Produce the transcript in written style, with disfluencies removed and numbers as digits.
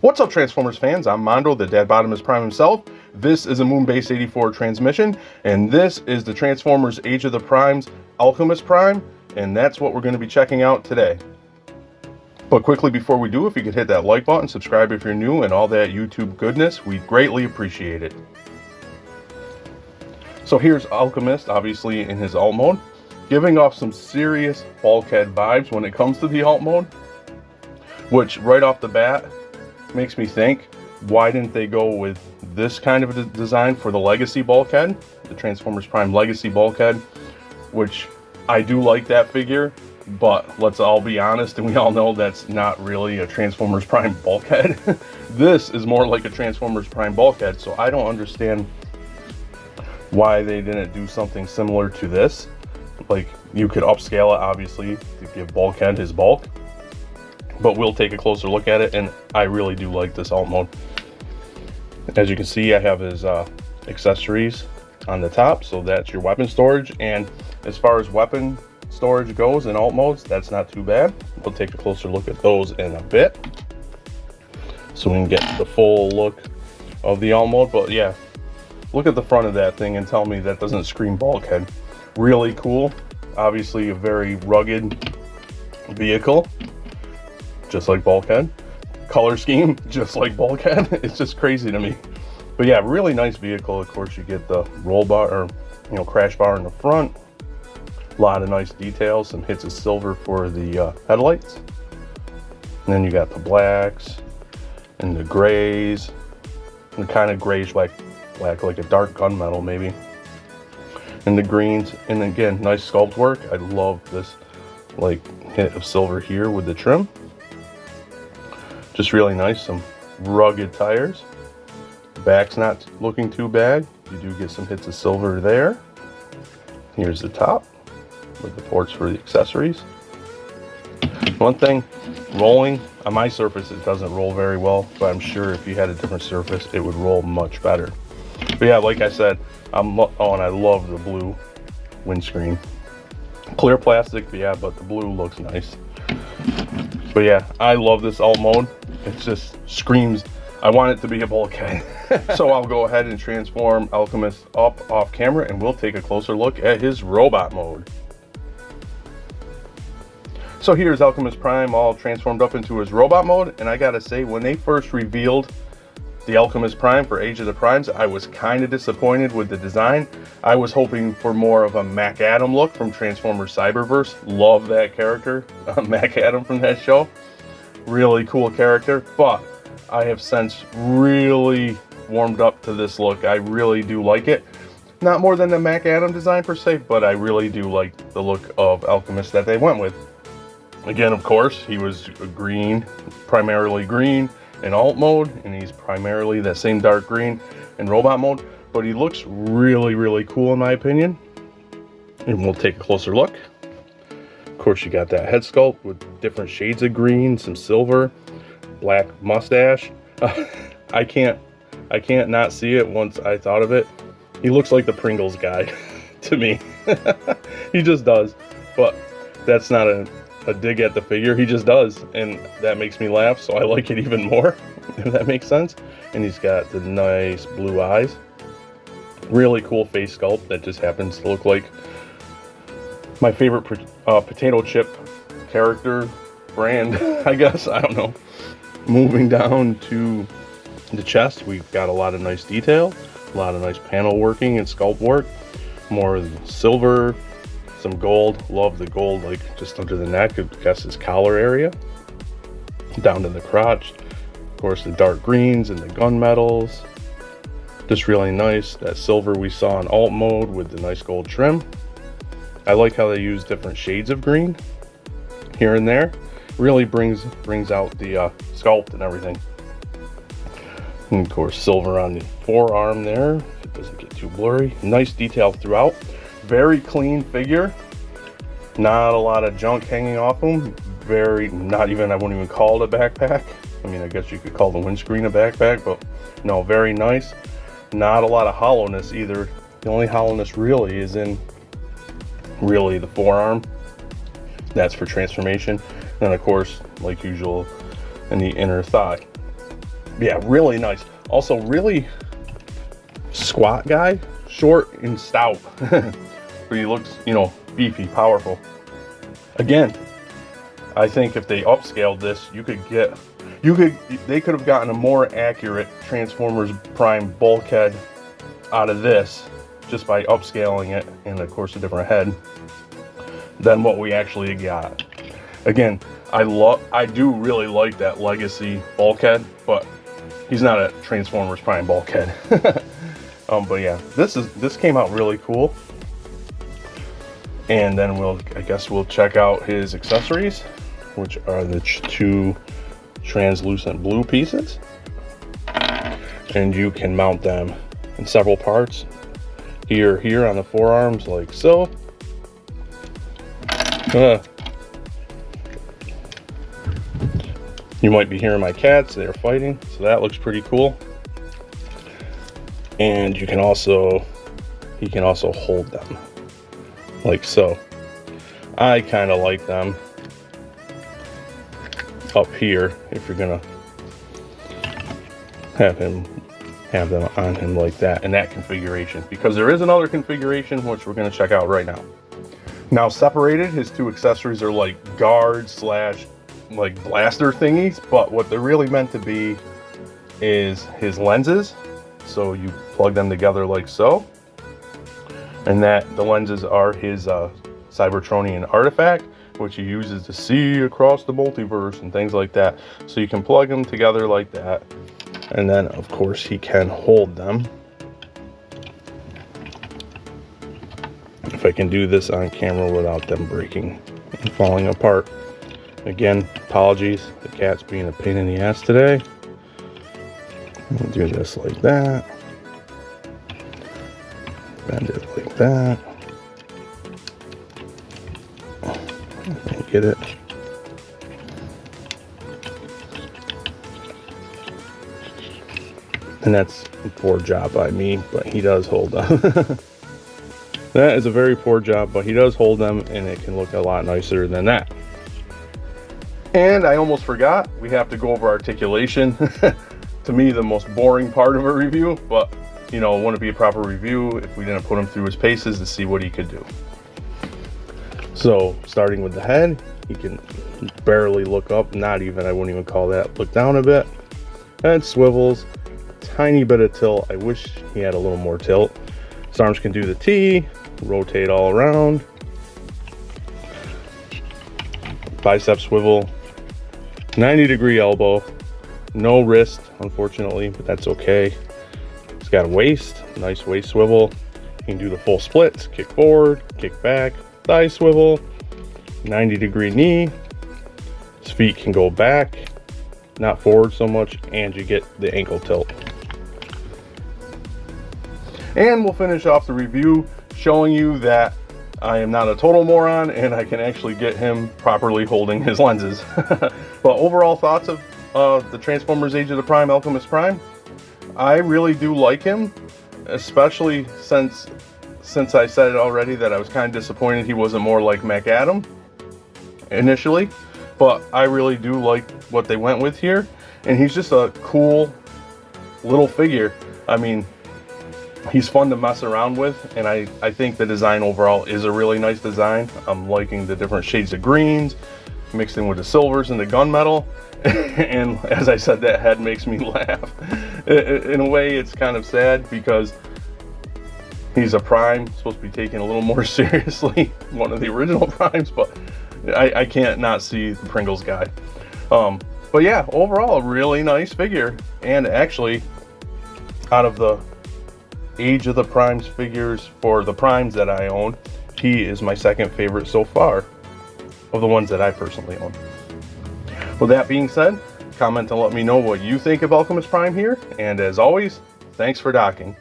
What's up, Transformers fans? I'm Mondo, the Dad Bottomist Prime himself. This is a Moonbase 84 transmission, and this is the Transformers Age of the Primes Alchemist Prime, and that's what we're going to be checking out today. But quickly before we do, if you could hit that like button, subscribe if you're new, and all that YouTube goodness, we'd greatly appreciate it. So here's Alchemist, obviously in his alt mode, giving off some serious Bulkhead vibes when it comes to the alt mode, which right off the bat makes me think, why didn't they go with this kind of a design for the Legacy Bulkhead, the Transformers Prime Legacy Bulkhead, which I do like that figure, but let's all be honest, and we all know that's not really a Transformers Prime Bulkhead. This is more like a Transformers Prime Bulkhead, so I don't understand why they didn't do something similar to this. Like, you could upscale it, obviously, to give Bulkhead his bulk, but we'll take a closer look at it, and I really do like this alt mode. As you can see, I have his accessories on the top, so that's your weapon storage, and as far as weapon storage goes in alt modes, that's not too bad. We'll take a closer look at those in a bit, so we can get the full look of the alt mode. But yeah, look at the front of that thing and tell me that doesn't scream Bulkhead. Really cool. Obviously a very rugged vehicle, just like Bulkhead. Color scheme, just like Bulkhead. It's just crazy to me. But yeah, really nice vehicle. Of course, you get the roll bar, or crash bar in the front. A lot of nice details. Some hits of silver for the headlights. And then you got the blacks and the grays, and the kind of grayish black, like a dark gunmetal maybe. And the greens, and again, nice sculpt work. I love this like hit of silver here with the trim. Just really nice. Some rugged tires. The back's not looking too bad. You do get some hits of silver there. Here's the top with the ports for the accessories. One thing, rolling on my surface, it doesn't roll very well, but I'm sure if you had a different surface, it would roll much better. But yeah, like I said, and I love the blue windscreen. Clear plastic, yeah, but the blue looks nice. But yeah, I love this alt mode. It just screams, I want it to be a Bulkhead. So I'll go ahead and transform Alchemist up off camera, and we'll take a closer look at his robot mode. So here's Alchemist Prime all transformed up into his robot mode, and I gotta say, when they first revealed the Alchemist Prime for Age of the Primes, I was kind of disappointed with the design. I was hoping for more of a Mac Adam look from Transformers Cyberverse. Love that character, Mac Adam from that show. Really cool character, but I have since really warmed up to this look. I really do like it. Not more than the Mac Adam design per se, but I really do like the look of Alchemist that they went with. Again, of course, he was green, primarily green in alt mode, and he's primarily that same dark green in robot mode, but he looks really cool in my opinion. And we'll take a closer look. Of course, you got that head sculpt with different shades of green, some silver, black mustache. I can't not see it once I thought of it. He looks like the Pringles guy to me. He just does, but that's not a dig at the figure. He just does, and that makes me laugh, so I like it even more, if that makes sense. And he's got the nice blue eyes. Really cool face sculpt that just happens to look like my favorite potato chip character brand, I guess. I don't know. Moving down to the chest, we've got a lot of nice detail, a lot of nice panel working and sculpt work. More silver, some gold. Love the gold, like just under the neck, I guess his collar area, down to the crotch. Of course, the dark greens and the gunmetals. Just really nice. That silver we saw in alt mode with the nice gold trim. I like how they use different shades of green here and there. Really brings out the sculpt and everything. And of course, silver on the forearm there. It doesn't get too blurry. Nice detail throughout. Very clean figure. Not a lot of junk hanging off him. I wouldn't even call it a backpack. I mean, I guess you could call the windscreen a backpack, but no, very nice. Not a lot of hollowness either. The only hollowness really is in the forearm. That's for transformation. And of course, like usual, in the inner thigh. Yeah, really nice. Also, really squat guy, short and stout. But he looks, you know, beefy, powerful. Again, I think if they upscaled this, they could have gotten a more accurate Transformers Prime bulkhead out of this just by upscaling it, and of course a different head, than what we actually got. Again, I do really like that Legacy bulkhead, but he's not a Transformers Prime bulkhead. But yeah, this came out really cool. And then I guess we'll check out his accessories, which are the two translucent blue pieces. And you can mount them in several parts. Here on the forearms, like so. You might be hearing my cats, they're fighting, so that looks pretty cool. And he can also hold them, like so. I kind of like them up here if you're gonna have them on him like that in that configuration, because there is another configuration which we're gonna check out right now. Now separated, his two accessories are like guard slash like blaster thingies, but what they're really meant to be is his lenses. So you plug them together like so, and the lenses are his Cybertronian artifact, which he uses to see across the multiverse and things like that. So you can plug them together like that, and then of course he can hold them. If I can do this on camera without them breaking and falling apart. Again, apologies, the cat's being a pain in the ass today. I'll do this like that. Bend it like that. Get it. And that's a poor job by me, but he does hold them. That is a very poor job, but he does hold them, and it can look a lot nicer than that. And I almost forgot, we have to go over articulation. To me, the most boring part of a review, but you know, it wouldn't be a proper review if we didn't put him through his paces to see what he could do. So starting with the head, he can barely look up, not even, I wouldn't even call that, look down a bit. And swivels, tiny bit of tilt. I wish he had a little more tilt. His arms can do the T, rotate all around. Bicep swivel, 90-degree elbow. No wrist, unfortunately, but that's okay. It's got a waist, nice waist swivel. You can do the full splits, kick forward, kick back, thigh swivel, 90-degree knee. His feet can go back, not forward so much, and you get the ankle tilt. And we'll finish off the review showing you that I am not a total moron and I can actually get him properly holding his lenses. But overall thoughts of the Transformers Age of the Prime Alchemist Prime, I really do like him, especially since I said it already that I was kind of disappointed he wasn't more like Mech Adam initially, but I really do like what they went with here, and he's just a cool little figure. I mean, he's fun to mess around with, and I think the design overall is a really nice design. I'm liking the different shades of greens mixed in with the silvers and the gunmetal. And as I said, that head makes me laugh. In a way, it's kind of sad because he's a Prime, supposed to be taken a little more seriously, one of the original Primes, but I can't not see the Pringles guy. But yeah, overall, a really nice figure. And actually, out of the Age of the Primes figures for the Primes that I own, he is my second favorite so far of the ones that I personally own. With that being said, comment and let me know what you think of Alchemist Prime here, and as always, thanks for docking.